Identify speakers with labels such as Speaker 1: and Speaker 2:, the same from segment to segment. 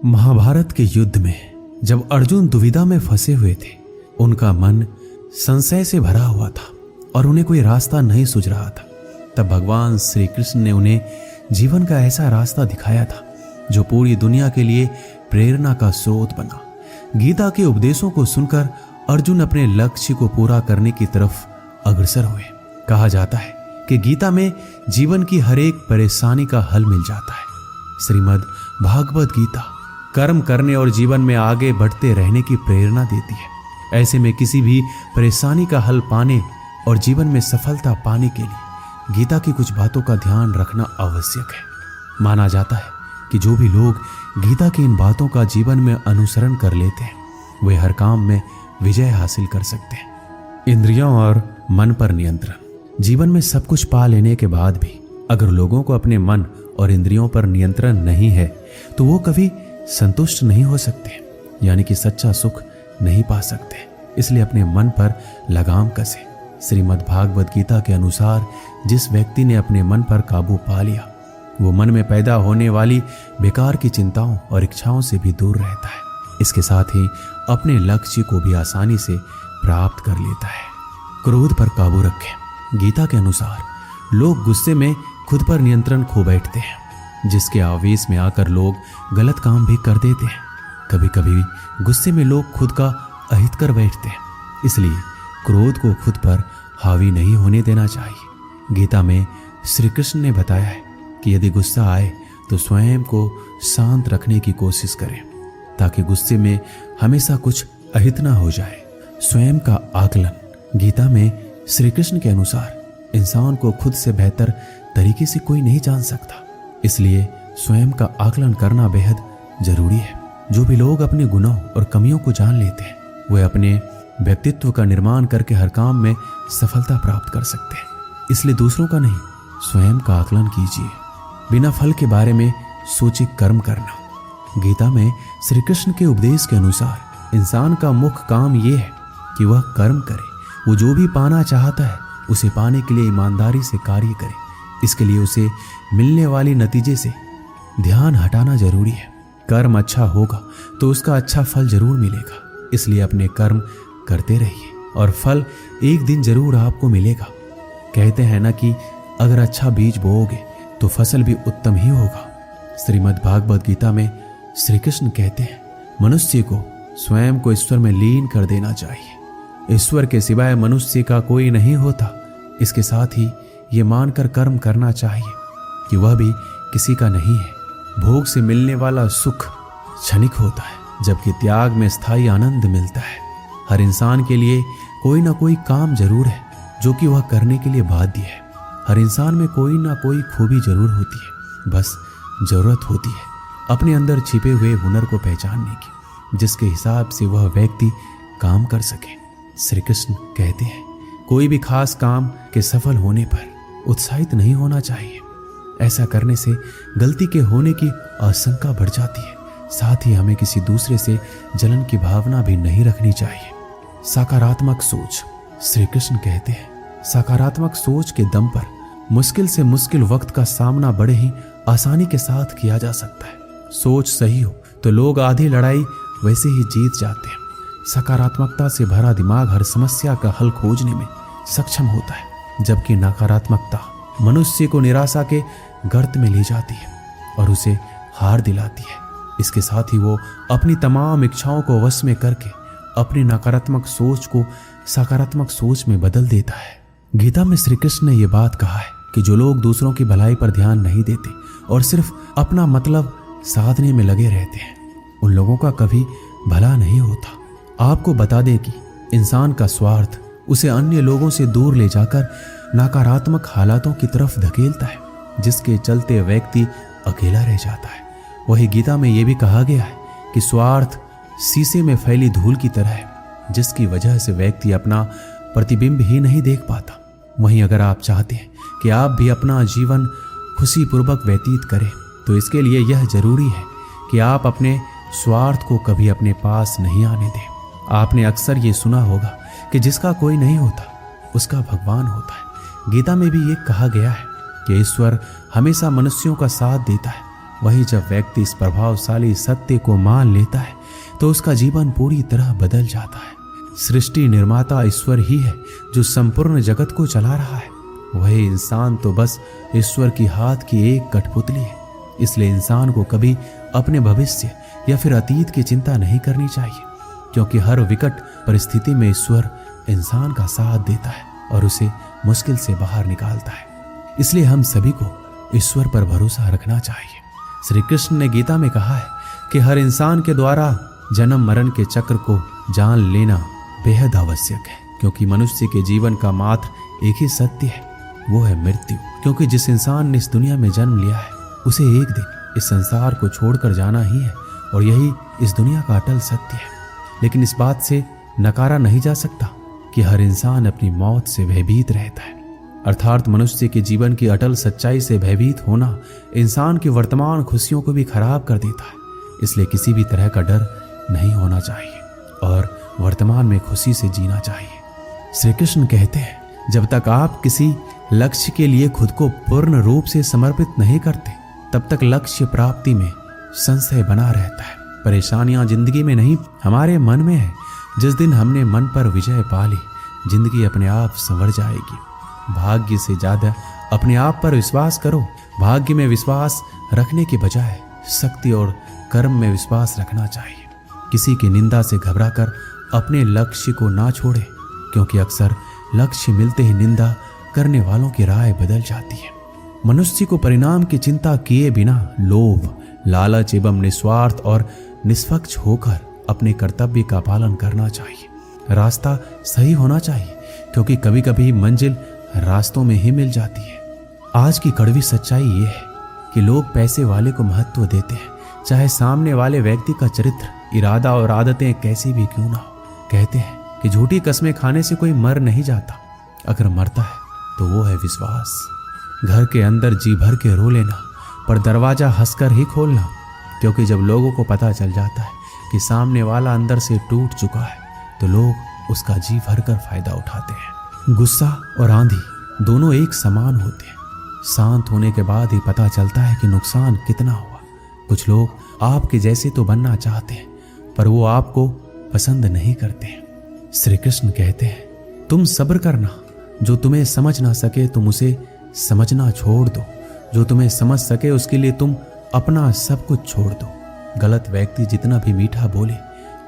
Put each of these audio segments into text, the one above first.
Speaker 1: महाभारत के युद्ध में जब अर्जुन दुविधा में फंसे हुए थे, उनका मन संशय से भरा हुआ था और उन्हें कोई रास्ता नहीं सूझ रहा था। तब भगवान श्री कृष्ण ने उन्हें जीवन का ऐसा रास्ता दिखाया था जो पूरी दुनिया के लिए प्रेरणा का स्रोत बना। गीता के उपदेशों को सुनकर अर्जुन अपने लक्ष्य को पूरा करने की तरफ अग्रसर हुए। कहा जाता है कि गीता में जीवन की हर एक परेशानी का हल मिल जाता है। श्रीमद् भागवत गीता कर्म करने और जीवन में आगे बढ़ते रहने की प्रेरणा देती है। ऐसे में किसी भी परेशानी का हल पाने और जीवन में सफलता पाने के लिए गीता की कुछ बातों का ध्यान रखना आवश्यक है। माना जाता है कि जो भी लोग गीता की इन बातों का जीवन में अनुसरण कर लेते हैं वे हर काम में विजय हासिल कर सकते हैं। इंद्रियों और मन पर नियंत्रण। जीवन में सब कुछ पा लेने के बाद भी अगर लोगों को अपने मन और इंद्रियों पर नियंत्रण नहीं है तो वो कभी संतुष्ट नहीं हो सकते, यानी कि सच्चा सुख नहीं पा सकते। इसलिए अपने मन पर लगाम कसे। श्रीमद् भागवत गीता के अनुसार जिस व्यक्ति ने अपने मन पर काबू पा लिया वो मन में पैदा होने वाली बेकार की चिंताओं और इच्छाओं से भी दूर रहता है। इसके साथ ही अपने लक्ष्य को भी आसानी से प्राप्त कर लेता है। क्रोध पर काबू रखें। गीता के अनुसार लोग गुस्से में खुद पर नियंत्रण खो बैठते हैं, जिसके आवेश में आकर लोग गलत काम भी कर देते हैं। कभी कभी गुस्से में लोग खुद का अहित कर बैठते हैं। इसलिए क्रोध को खुद पर हावी नहीं होने देना चाहिए। गीता में श्री कृष्ण ने बताया है कि यदि गुस्सा आए तो स्वयं को शांत रखने की कोशिश करें ताकि गुस्से में हमेशा कुछ अहित ना हो जाए। स्वयं का आकलन। गीता में श्री कृष्ण के अनुसार इंसान को खुद से बेहतर तरीके से कोई नहीं जान सकता, इसलिए स्वयं का आकलन करना बेहद जरूरी है। जो भी लोग अपने गुनाहों और कमियों को जान लेते हैं वे अपने व्यक्तित्व का निर्माण करके हर काम में सफलता प्राप्त कर सकते हैं। इसलिए दूसरों का नहीं, स्वयं का आकलन कीजिए। बिना फल के बारे में सोचे कर्म करना। गीता में श्री कृष्ण के उपदेश के अनुसार इंसान का मुख्य काम यह है कि वह कर्म करे। वो जो भी पाना चाहता है उसे पाने के लिए ईमानदारी से कार्य करे। इसके लिए उसे मिलने वाली नतीजे से ध्यान हटाना जरूरी है। कर्म अच्छा होगा तो उसका अच्छा फल जरूर मिलेगा, इसलिए अपने कर्म करते रहिए और फल एक दिन जरूर आपको मिलेगा। कहते हैं ना कि अगर अच्छा बीज बोओगे तो फसल भी उत्तम ही होगा। श्रीमद् भागवत गीता में श्री कृष्ण कहते हैं मनुष्य को स्वयं को ईश्वर में लीन कर देना चाहिए। ईश्वर के सिवाय मनुष्य का कोई नहीं होता। इसके साथ ही ये मानकर कर्म करना चाहिए कि वह भी किसी का नहीं है। भोग से मिलने वाला सुख क्षणिक होता है, जबकि त्याग में स्थायी आनंद मिलता है। हर इंसान के लिए कोई ना कोई काम जरूर है जो कि वह करने के लिए बाध्य है। हर इंसान में कोई ना कोई खूबी जरूर होती है, बस जरूरत होती है अपने अंदर छिपे हुए हुनर को पहचानने की, जिसके हिसाब से वह व्यक्ति काम कर सके। श्री कृष्ण कहते हैं कोई भी खास काम के सफल होने पर उत्साहित नहीं होना चाहिए। ऐसा करने से गलती के होने की आशंका बढ़ जाती है। साथ ही हमें किसी दूसरे से जलन की भावना भी नहीं रखनी चाहिए। सकारात्मक सोच। श्री कृष्ण कहते हैं सकारात्मक सोच के दम पर मुश्किल से मुश्किल वक्त का सामना बड़े ही आसानी के साथ किया जा सकता है। सोच सही हो तो लोग आधी लड़ाई वैसे ही जीत जाते हैं। सकारात्मकता से भरा दिमाग हर समस्या का हल खोजने में सक्षम होता है, जबकि नकारात्मकता मनुष्य को निराशा के गर्त में ले जाती है और उसे हार दिलाती है। इसके साथ ही वो अपनी तमाम इच्छाओं को वश में करके अपनी नकारात्मक सोच को सकारात्मक सोच में बदल देता है। गीता में श्री कृष्ण ने यह बात कहा है कि जो लोग दूसरों की भलाई पर ध्यान नहीं देते और सिर्फ अपना मतलब साधने में लगे रहते हैं उन लोगों का कभी भला नहीं होता। आपको बता दें कि इंसान का स्वार्थ उसे अन्य लोगों से दूर ले जाकर नकारात्मक हालातों की तरफ धकेलता है, जिसके चलते व्यक्ति अकेला रह जाता है। वही गीता में यह भी कहा गया है कि स्वार्थ शीशे में फैली धूल की तरह है, जिसकी वजह से व्यक्ति अपना प्रतिबिंब ही नहीं देख पाता। वहीं अगर आप चाहते हैं कि आप भी अपना जीवन खुशीपूर्वक व्यतीत करें तो इसके लिए यह जरूरी है कि आप अपने स्वार्थ को कभी अपने पास नहीं आने दें। आपने अक्सर ये सुना होगा कि जिसका कोई नहीं होता उसका भगवान होता है। गीता में भी ये कहा गया है कि ईश्वर हमेशा मनुष्यों का साथ देता है वही जब व्यक्ति इस प्रभावशाली सत्य को मान लेता है तो उसका जीवन पूरी तरह बदल जाता है। सृष्टि निर्माता ईश्वर ही है जो संपूर्ण जगत को चला रहा है। वही इंसान तो बस ईश्वर की हाथ की एक कठपुतली है। इसलिए इंसान को कभी अपने भविष्य या फिर अतीत की चिंता नहीं करनी चाहिए, क्योंकि हर विकट परिस्थिति में ईश्वर इंसान का साथ देता है और उसे मुश्किल से बाहर निकालता है। इसलिए हम सभी को ईश्वर पर भरोसा रखना चाहिए। श्री कृष्ण ने गीता में कहा है कि हर इंसान के द्वारा जन्म मरण के चक्र को जान लेना बेहद आवश्यक है, क्योंकि मनुष्य के जीवन का मात्र एक ही सत्य है, वो है मृत्यु। क्योंकि जिस इंसान ने इस दुनिया में जन्म लिया है उसे एक दिन इस संसार को छोड़कर जाना ही है, और यही इस दुनिया का अटल सत्य है। लेकिन इस बात से नकारा नहीं जा सकता कि हर इंसान अपनी मौत से भयभीत रहता है। अर्थात मनुष्य के जीवन की अटल सच्चाई से भयभीत होना इंसान की वर्तमान खुशियों को भी खराब कर देता है। इसलिए किसी भी तरह का डर नहीं होना चाहिए और वर्तमान में खुशी से जीना चाहिए। श्री कृष्ण कहते हैं, जब तक आप किसी लक्ष्य के लिए खुद को पूर्ण रूप से समर्पित नहीं करते, तब तक लक्ष्य प्राप्ति में संशय बना रहता है। परेशानियां जिंदगी में नहीं, हमारे मन में है। जिस दिन हमने मन पर विजय पा ली, जिंदगी अपने आप संवर जाएगी। भाग्य से ज्यादा अपने आप पर विश्वास करो। भाग्य में विश्वास रखने के बजाय शक्ति और कर्म में विश्वास रखना चाहिए। किसी की निंदा से घबराकर अपने लक्ष्य को ना छोड़े, क्योंकि अक्सर लक्ष्य मिलते ही निंदा करने वालों की राय बदल जाती है। मनुष्य को परिणाम की चिंता किए बिना लोभ, लालच एवं निस्वार्थ और निष्पक्ष होकर अपने कर्तव्य का पालन करना चाहिए। रास्ता सही होना चाहिए, क्योंकि कभी कभी मंजिल रास्तों में ही मिल जाती है। आज की कड़वी सच्चाई ये है कि लोग पैसे वाले को महत्व देते हैं, चाहे सामने वाले व्यक्ति का चरित्र, इरादा और आदतें कैसी भी क्यों ना हो। कहते हैं कि झूठी कस्में खाने से कोई मर नहीं जाता, अगर मरता है तो वो है विश्वास। घर के अंदर जी भर के रो लेना, पर दरवाजा हंसकर ही खोलना, क्योंकि जब लोगों को पता चल जाता है कि सामने वाला अंदर से टूट चुका है तो लोग उसका जी भरकर फायदा उठाते हैं। गुस्सा और आंधी दोनों एक समान होते हैं। शांत होने के बाद ही पता चलता है कि नुकसान कितना हुआ। कुछ लोग आपके जैसे तो बनना चाहते हैं, पर वो आपको पसंद नहीं करते हैं। श्री कृष्ण कहते हैं, तुम सब्र करना। जो तुम्हें समझ ना सके तुम उसे समझना छोड़ दो। जो तुम्हें समझ सके उसके लिए तुम अपना सब कुछ छोड़ दो। गलत व्यक्ति जितना भी मीठा बोले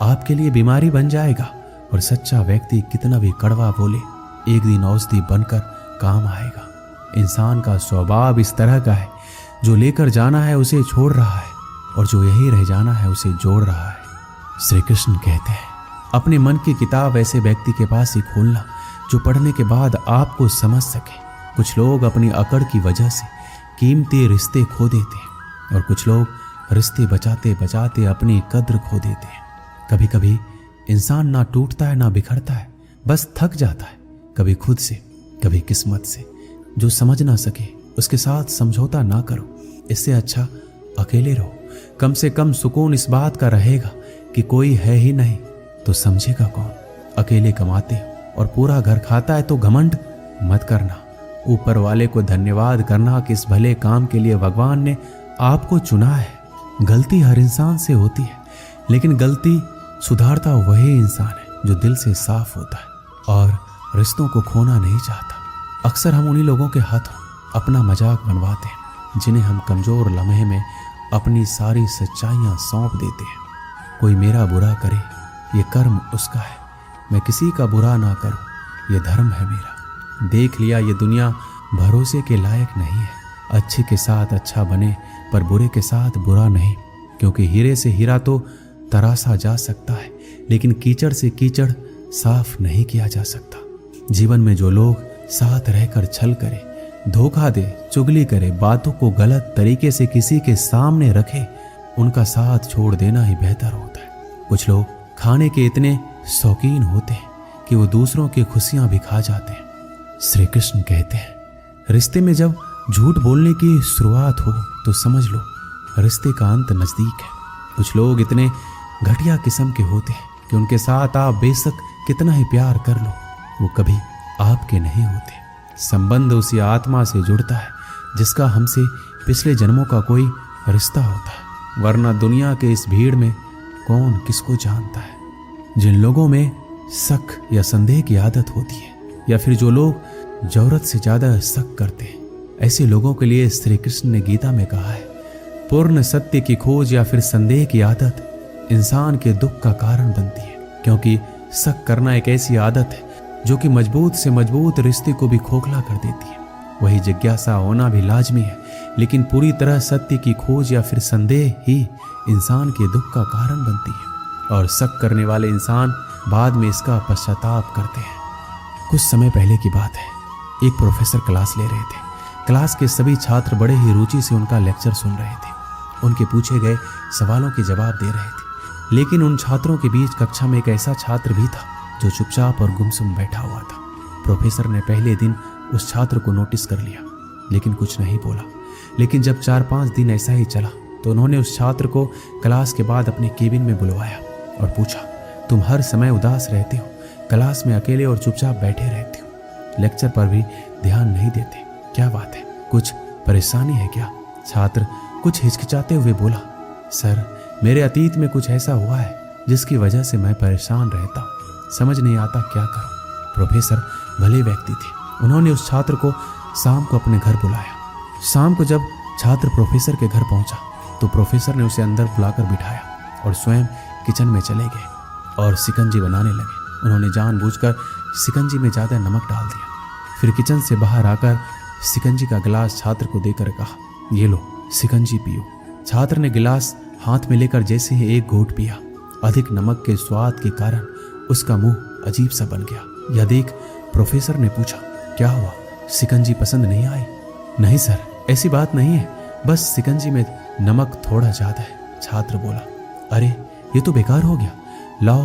Speaker 1: आपके लिए बीमारी बन जाएगा, और सच्चा व्यक्ति कितना भी कड़वा बोले एक दिन औषधि बनकर काम आएगा। इंसान का स्वभाव इस तरह का है, जो लेकर जाना है उसे छोड़ रहा है, और जो यही रह जाना है उसे जोड़ रहा है। श्री कृष्ण कहते हैं, अपने मन की किताब ऐसे व्यक्ति के पास ही खोलना जो पढ़ने के बाद आपको समझ सके। कुछ लोग अपनी अकड़ की वजह से कीमती रिश्ते खो देते हैं, और कुछ लोग रिश्ते बचाते बचाते अपनी कद्र खो देते हैं। कभी कभी इंसान ना टूटता है ना बिखरता है, बस थक जाता है, कभी खुद से कभी किस्मत से। जो समझ ना सके उसके साथ समझौता ना करो, इससे अच्छा अकेले रहो। कम से कम सुकून इस बात का रहेगा कि कोई है ही नहीं तो समझेगा कौन। अकेले कमाते हो और पूरा घर खाता है तो घमंड मत करना। ऊपर वाले को धन्यवाद करना कि इस भले काम के लिए भगवान ने आपको चुना है। गलती हर इंसान से होती है, लेकिन गलती सुधारता वही इंसान है जो दिल से साफ होता है और रिश्तों को खोना नहीं चाहता। अक्सर हम उन्हीं लोगों के हाथों अपना मजाक बनवाते हैं जिन्हें हम कमजोर लम्हे में अपनी सारी सच्चाइयां सौंप देते हैं। कोई मेरा बुरा करे ये कर्म उसका है, मैं किसी का बुरा ना करूं ये धर्म है मेरा। देख लिया ये दुनिया भरोसे के लायक नहीं है। अच्छे के साथ अच्छा बने पर बुरे के साथ बुरा नहीं, क्योंकि हीरे से हीरा तो तराशा जा सकता है, लेकिन कीचड़ से कीचड़ साफ नहीं किया जा सकता। जीवन में जो लोग साथ रहकर छल करे, धोखा दे, चुगली करे, बातों को गलत तरीके से किसी के सामने रखे, उनका साथ छोड़ देना ही बेहतर होता है। कुछ लोग खाने के इतने शौकीन होते हैं कि वो दूसरों की खुशियां भी खा जाते हैं। श्री कृष्ण कहते हैं, रिश्ते में जब झूठ बोलने की शुरुआत हो तो समझ लो रिश्ते का अंत नजदीक है। कुछ लोग इतने घटिया किस्म के होते हैं कि उनके साथ आप बेशक कितना ही प्यार कर लो वो कभी आपके नहीं होते। संबंध उसी आत्मा से जुड़ता है जिसका हमसे पिछले जन्मों का कोई रिश्ता होता है, वरना दुनिया के इस भीड़ में कौन किसको जानता है। जिन लोगों में शक या संदेह की आदत होती है, या फिर जो लोग जरूरत से ज्यादा शक करते हैं, ऐसे लोगों के लिए श्री कृष्ण ने गीता में कहा है, पूर्ण सत्य की खोज या फिर संदेह की आदत इंसान के दुख का कारण बनती है, क्योंकि शक करना एक ऐसी आदत है जो कि मजबूत से मजबूत रिश्ते को भी खोखला कर देती है। वही जिज्ञासा होना भी लाजमी है, लेकिन पूरी तरह सत्य की खोज या फिर संदेह ही इंसान के दुख का कारण बनती है, और शक करने वाले इंसान बाद में इसका पश्चाताप करते हैं। कुछ समय पहले की बात है, एक प्रोफेसर क्लास ले रहे थे। क्लास के सभी छात्र बड़े ही रुचि से उनका लेक्चर सुन रहे थे, उनके पूछे गए सवालों के जवाब दे रहे थे। लेकिन उन छात्रों के बीच कक्षा में एक ऐसा छात्र भी था जो चुपचाप और गुमसुम बैठा हुआ था। प्रोफेसर ने पहले दिन उस छात्र को नोटिस कर लिया, लेकिन कुछ नहीं बोला। लेकिन जब 4-5 दिन ऐसा ही चला तो उन्होंने उस छात्र को क्लास के बाद अपने केबिन में बुलवाया और पूछा, तुम हर समय उदास रहते हो, क्लास में अकेले और चुपचाप बैठे रहते हो, लेक्चर पर भी ध्यान नहीं देते, क्या बात है, कुछ परेशानी है क्या? छात्र कुछ हिचकिचाते हुए बोला, सर मेरे अतीत में कुछ ऐसा हुआ है जिसकी वजह से मैं परेशान रहता हूँ, समझ नहीं आता क्या करूं। प्रोफेसर भले व्यक्ति थे, उन्होंने उस छात्र को शाम को अपने घर बुलाया। शाम को जब छात्र प्रोफेसर के घर पहुंचा तो प्रोफेसर ने उसे अंदर बुलाकर बिठाया और स्वयं किचन में चले गए और शिकंजी बनाने लगे। उन्होंने जानबूझकर शिकंजी में ज़्यादा नमक डाल दिया। फिर किचन से बाहर आकर शिकंजी का गिलास छात्र को देकर कहा, ये लो शिकंजी पियो। छात्र ने गिलास हाथ में लेकर जैसे ही एक घूंट पिया, अधिक नमक के स्वाद के कारण उसका मुंह अजीब सा बन गया। यह देख प्रोफेसर ने पूछा, क्या हुआ, शिकंजी पसंद नहीं आई? नहीं सर, ऐसी बात नहीं है, बस शिकंजी में नमक थोड़ा ज्यादा है। छात्र बोला, अरे ये तो बेकार हो गया, लाओ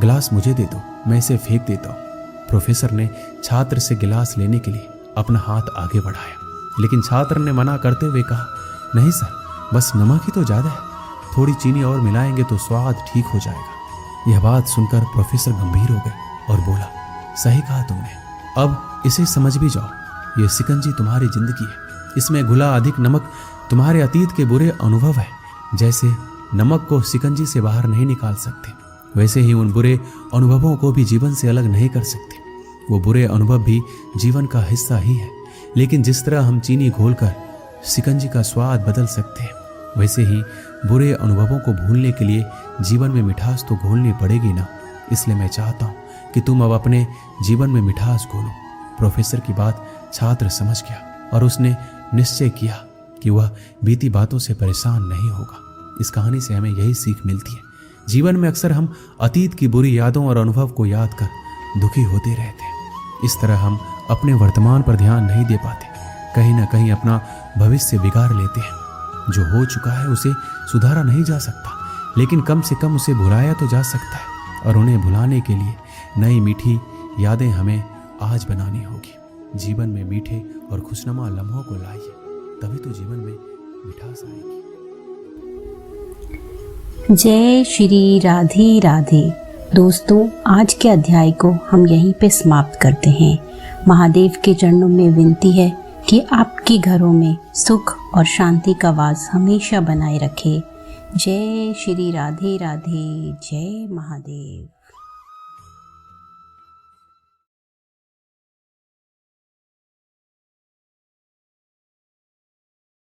Speaker 1: गिलास मुझे दे दो, मैं इसे फेंक देता हूँ। प्रोफेसर ने छात्र से गिलास लेने के लिए अपना हाथ आगे बढ़ाया, लेकिन छात्र ने मना करते हुए कहा, नहीं सर, बस नमक ही तो ज्यादा है, थोड़ी चीनी और मिलाएंगे तो स्वाद ठीक हो जाएगा। यह बात सुनकर प्रोफेसर गंभीर हो गए और बोला, सही कहा तुमने, अब इसे समझ भी जाओ, यह शिकंजी तुम्हारी जिंदगी है, इसमें घुला अधिक नमक तुम्हारे अतीत के बुरे अनुभव है। जैसे नमक को शिकंजी से बाहर नहीं निकाल सकते, वैसे ही उन बुरे अनुभवों को भी जीवन से अलग नहीं कर सकते। वो बुरे अनुभव भी जीवन का हिस्सा ही है, लेकिन जिस तरह हम चीनी घोलकर शिकंजी का स्वाद बदल सकते हैं, वैसे ही बुरे अनुभवों को भूलने के लिए जीवन में मिठास तो घोलनी पड़ेगी ना। इसलिए मैं चाहता हूँ कि तुम अब अपने जीवन में मिठास घोलो। प्रोफेसर की बात छात्र समझ गया और उसने निश्चय किया कि वह बीती बातों से परेशान नहीं होगा। इस कहानी से हमें यही सीख मिलती है, जीवन में अक्सर हम अतीत की बुरी यादों और अनुभव को याद कर दुखी होते रहते हैं। इस तरह हम अपने वर्तमान पर ध्यान नहीं दे पाते, कहीं ना कहीं अपना भविष्य बिगाड़ लेते हैं। जो हो चुका है उसे सुधारा नहीं जा सकता, लेकिन कम से कम उसे भुलाया तो जा सकता है, और उन्हें भुलाने के लिए नई मीठी यादें हमें आज बनानी होगी। जीवन में मीठे और खुशनुमा लम्हों को लाइए, तभी तो जीवन में मिठास आएगी।
Speaker 2: जय श्री राधे राधे। दोस्तों, आज के अध्याय को हम यहीं पे समाप्त करते हैं। महादेव के चरणों में विनती है कि आपके घरों में सुख और शांति का वास हमेशा बनाए रखे। जय श्री राधे राधे। जय महादेव।